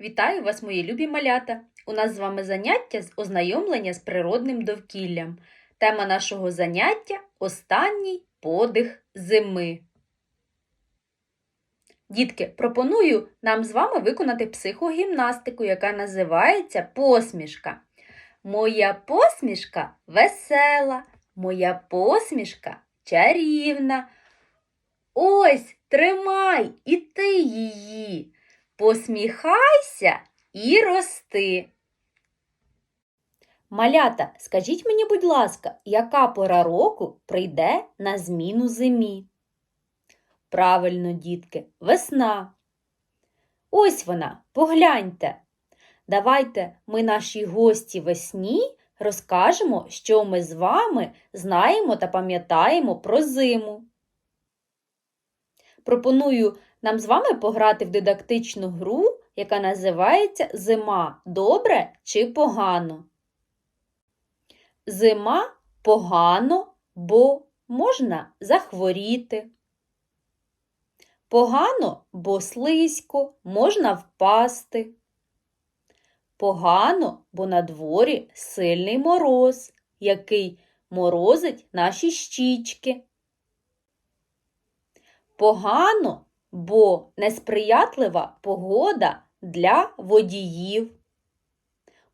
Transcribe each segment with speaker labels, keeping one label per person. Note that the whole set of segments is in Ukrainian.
Speaker 1: Вітаю вас, мої любі малята! У нас з вами заняття з ознайомлення з природним довкіллям. Тема нашого заняття – останній подих зими. Дітки, пропоную нам з вами виконати психогімнастику, яка називається посмішка. Моя посмішка весела, моя посмішка чарівна. Ось, тримай і ти її. Посміхайся і рости. Малята, скажіть мені, будь ласка, яка пора року прийде на зміну зимі? Правильно, дітки, весна. Ось вона, погляньте. Давайте ми нашій гості весні розкажемо, що ми з вами знаємо та пам'ятаємо про зиму. Пропоную нам з вами пограти в дидактичну гру, яка називається «Зима. Добре чи погано?». Зима погано, бо можна захворіти. Погано, бо слизько, можна впасти. Погано, бо на дворі сильний мороз, який морозить наші щічки. Погано, бо несприятлива погода для водіїв.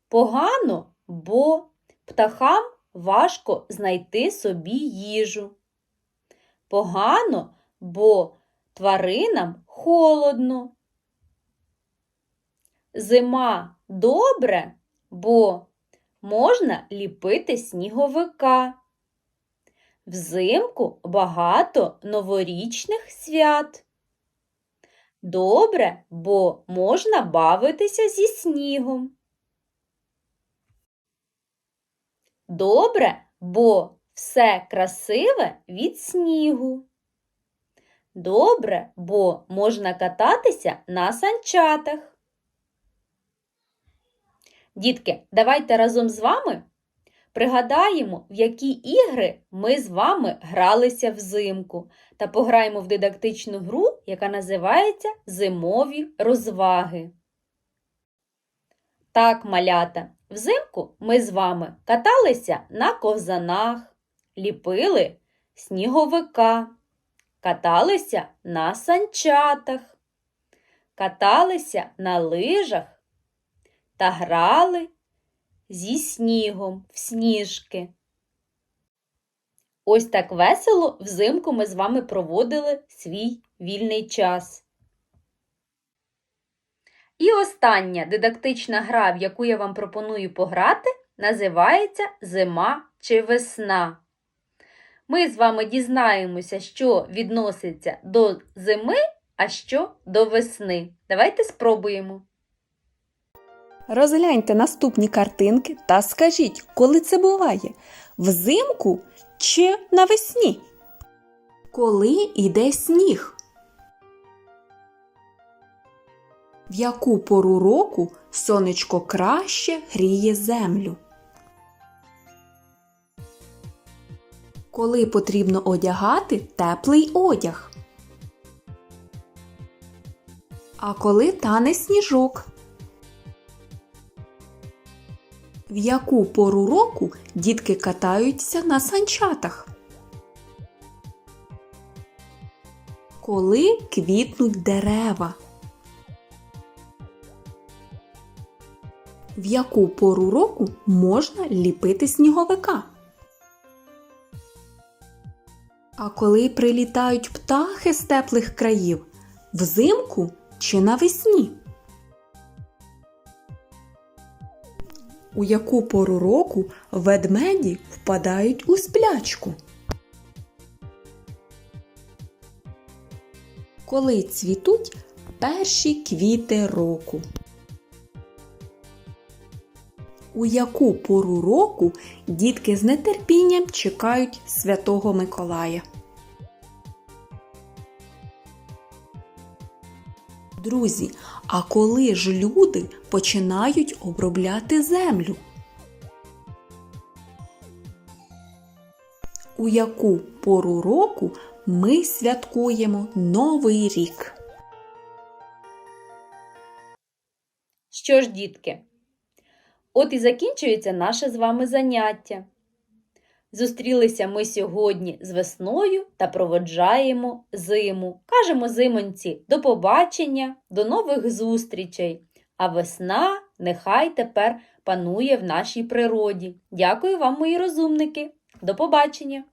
Speaker 1: Погано, бо птахам важко знайти собі їжу. Погано, бо тваринам холодно. Зима добре, бо можна ліпити сніговика. Взимку багато новорічних свят. Добре, бо можна бавитися зі снігом. Добре, бо все красиве від снігу. Добре, бо можна кататися на санчатах. Дітки, давайте разом з вами пригадаємо, в які ігри ми з вами гралися взимку, та пограємо в дидактичну гру, яка називається «Зимові розваги». Так, малята, взимку ми з вами каталися на ковзанах, ліпили сніговика, каталися на санчатах, каталися на лижах та грали зі снігом в сніжки. Ось так весело взимку ми з вами проводили свій вільний час. І остання дидактична гра, в яку я вам пропоную пограти, називається «Зима чи весна». Ми з вами дізнаємося, що відноситься до зими, а що до весни. Давайте спробуємо.
Speaker 2: Розгляньте наступні картинки та скажіть, коли це буває – взимку чи навесні? Коли йде сніг? В яку пору року сонечко краще гріє землю? Коли потрібно одягати теплий одяг? А коли тане сніжок? В яку пору року дітки катаються на санчатах? Коли квітнуть дерева? В яку пору року можна ліпити сніговика? А коли прилітають птахи з теплих країв? Взимку чи навесні? У яку пору року ведмеді впадають у сплячку? Коли цвітуть перші квіти року? У яку пору року дітки з нетерпінням чекають Святого Миколая? Друзі, а коли ж люди починають обробляти землю? У яку пору року ми святкуємо Новий рік?
Speaker 1: Що ж, дітки, от і закінчується наше з вами заняття. Зустрілися ми сьогодні з весною та проводжаємо зиму. Кажемо зимоньці до побачення, до нових зустрічей. А весна нехай тепер панує в нашій природі. Дякую вам, мої розумники. До побачення!